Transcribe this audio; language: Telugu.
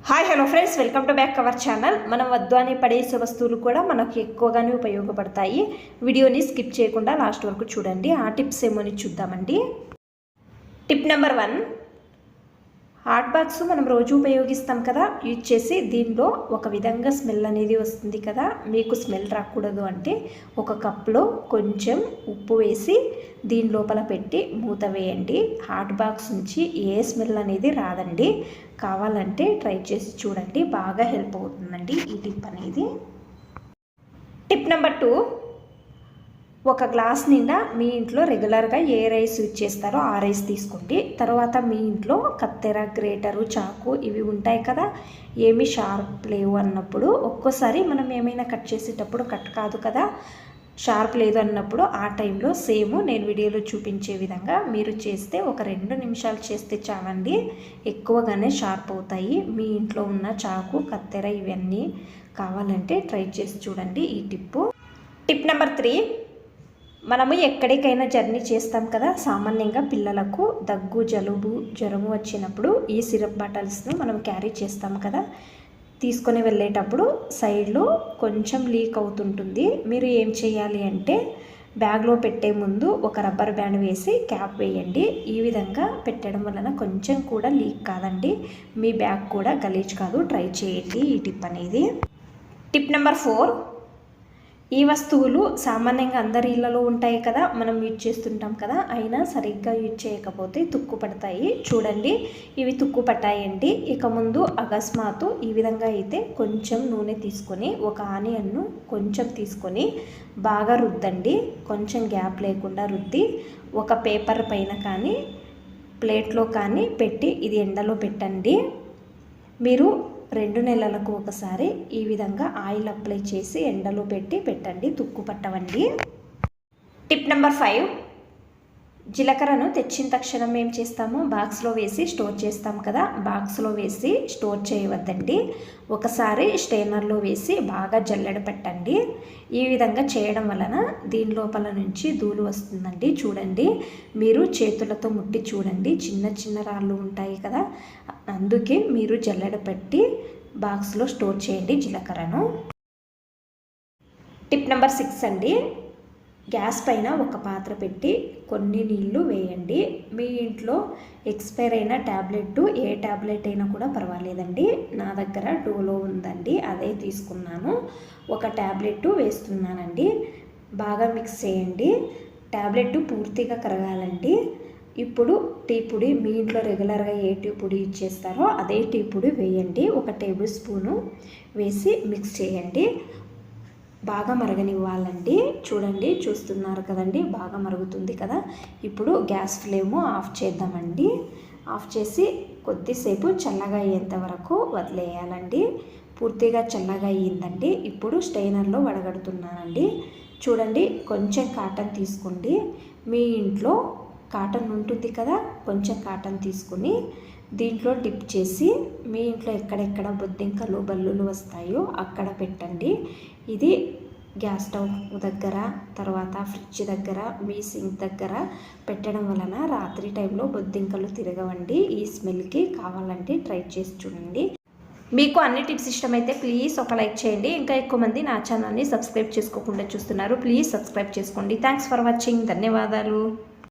Hi hello friends, welcome to back our channel. మనం వద్దు అని పడేసే వస్తువులు కూడా మనకు ఎక్కువగానే ఉపయోగపడతాయి. వీడియోని స్కిప్ చేయకుండా లాస్ట్ వరకు చూడండి. ఆ టిప్స్ ఏమోని చూద్దామండి. టిప్ నెంబర్ 1, హాట్ బాక్స్ మనం రోజు ఉపయోగిస్తాం కదా, యూజ్ చేసి దీనిలో ఒక విధంగా స్మెల్ అనేది వస్తుంది కదా. మీకు స్మెల్ రాకూడదు అంటే ఒక కప్లో కొంచెం ఉప్పు వేసి దీని లోపల పెట్టి మూత వేయండి. హాట్ బాక్స్ నుంచి ఏ స్మెల్ అనేది రాదండి. కావాలంటే ట్రై చేసి చూడండి, బాగా హెల్ప్ అవుతుందండి ఈ టిప్ అనేది. టిప్ నెంబర్ 2, ఒక గ్లాస్ నిండా మీ ఇంట్లో రెగ్యులర్గా ఏ రైస్ యూజ్ చేస్తారో ఆ రైస్ తీసుకోండి. తర్వాత మీ ఇంట్లో కత్తెర, గ్రేటరు, చాకు ఇవి ఉంటాయి కదా, ఏమి షార్ప్ లేవు అన్నప్పుడు, ఒక్కోసారి మనం ఏమైనా కట్ చేసేటప్పుడు కట్ కాదు కదా, షార్ప్ లేదు అన్నప్పుడు ఆ టైంలో సేమ్ నేను వీడియోలో చూపించే విధంగా మీరు చేస్తే ఒక 2 నిమిషాలు చేస్తే చాలండి, ఎక్కువగానే షార్ప్ అవుతాయి. మీ ఇంట్లో ఉన్న చాకు, కత్తెర ఇవన్నీ కావాలంటే ట్రై చేసి చూడండి ఈ టిప్పు. టిప్ నెంబర్ 3, మనము ఎక్కడికైనా జర్నీ చేస్తాం కదా, సామాన్యంగా పిల్లలకు దగ్గు, జలుబు, జ్వరము వచ్చినప్పుడు ఈ సిరప్ బాటిల్స్ను మనం క్యారీ చేస్తాం కదా, తీసుకొని వెళ్ళేటప్పుడు సైడ్లో కొంచెం లీక్ అవుతుంటుంది. మీరు ఏం చేయాలి అంటే బ్యాగ్లో పెట్టే ముందు ఒక రబ్బర్ బ్యాండ్ వేసి క్యాప్ వేయండి. ఈ విధంగా పెట్టడం వలన కొంచెం కూడా లీక్ కాదండి, మీ బ్యాగ్ కూడా గలీజ్ కాదు. ట్రై చేయండి ఈ టిప్ అనేది. టిప్ నెంబర్ 4, ఈ వస్తువులు సామాన్యంగా అందరి ఇళ్లలో ఉంటాయి కదా, మనం యూజ్ చేస్తుంటాం కదా, అయినా సరిగ్గా యూజ్ చేయకపోతే తుక్కు పడతాయి. చూడండి, ఇవి తుక్కు పట్టాయండి. ఇక ముందు అకస్మాత్తు ఈ విధంగా అయితే కొంచెం నూనె తీసుకొని ఒక ఆనియన్ను కొంచెం తీసుకొని బాగా రుద్దండి. కొంచెం గ్యాప్ లేకుండా రుద్ది ఒక పేపర్ పైన కానీ ప్లేట్లో కానీ పెట్టి ఇది ఎండలో పెట్టండి. మీరు 2 నెలలకు ఒకసారి ఈ విధంగా ఆయిల్ అప్లై చేసి ఎండలో పెట్టండి, తుక్కు పట్టవండి. టిప్ నెంబర్ 5, జీలకర్రను తెచ్చిన తక్షణం ఏం చేస్తాము, బాక్స్లో వేసి స్టోర్ చేస్తాం కదా, బాక్స్లో వేసి స్టోర్ చేయవద్దండి. ఒకసారి స్టెయినర్లో వేసి బాగా జల్లెడ పెట్టండి. ఈ విధంగా చేయడం వలన దీని లోపల నుంచి ధూళి వస్తుందండి. చూడండి, మీరు చేతులతో ముట్టి చూడండి, చిన్న చిన్న రాళ్ళు ఉంటాయి కదా, అందుకే మీరు జల్లెడ పెట్టి బాక్స్లో స్టోర్ చేయండి జీలకర్రను. టిప్ నెంబర్ 6 అండి, గ్యాస్ పైన ఒక పాత్ర పెట్టి కొన్ని నీళ్లు వేయండి. మీ ఇంట్లో ఎక్స్పైర్ అయిన ట్యాబ్లెట్ ఏ ట్యాబ్లెట్ అయినా కూడా పర్వాలేదండి. నా దగ్గర డోలో ఉందండి, అదే తీసుకున్నాను. ఒక ట్యాబ్లెట్ వేస్తున్నానండి. బాగా మిక్స్ చేయండి. ట్యాబ్లెట్ పూర్తిగా కరగాలండి. ఇప్పుడు టీ పొడి, మీ ఇంట్లో రెగ్యులర్గా ఏ టీ పొడి యూజ్ చేస్తారో అదే టీ పొడి వేయండి. ఒక టేబుల్ స్పూను వేసి మిక్స్ చేయండి. బాగా మరగనివ్వాలండి. చూడండి, చూస్తున్నారు కదండి, బాగా మరుగుతుంది కదా. ఇప్పుడు గ్యాస్ ఫ్లేమ్ ఆఫ్ చేద్దామండి. ఆఫ్ చేసి కొద్దిసేపు చల్లగా అయ్యేంత వరకు వదిలేయాలండి. పూర్తిగా చల్లగా అయ్యిందండి. ఇప్పుడు స్టెయినర్లో వడగడుతున్నానండి. చూడండి, కొంచెం కాటన్ తీసుకోండి. మీ ఇంట్లో కాటన్ ఉంటుంది కదా, కొంచెం కాటన్ తీసుకుని దీంట్లో డిప్ చేసి మీ ఇంట్లో ఎక్కడెక్కడ బొద్దింకలు, బల్లులు వస్తాయో అక్కడ పెట్టండి. ఇది గ్యాస్ స్టవ్ దగ్గర, తర్వాత ఫ్రిడ్జ్ దగ్గర, మీ సింక్ దగ్గర పెట్టడం వలన రాత్రి టైంలో బొద్దింకలు తిరగవండి. ఈ స్మెల్కి కావాలంటే ట్రై చేసి చూడండి. మీకు అన్ని టిప్స్ ఇష్టమైతే ప్లీజ్ ఒక లైక్ చేయండి. ఇంకా ఎక్కువ మంది నా ఛానల్ని సబ్స్క్రైబ్ చేసుకోకుండా చూస్తున్నారు, ప్లీజ్ సబ్స్క్రైబ్ చేసుకోండి. Thanks for watching. ధన్యవాదాలు.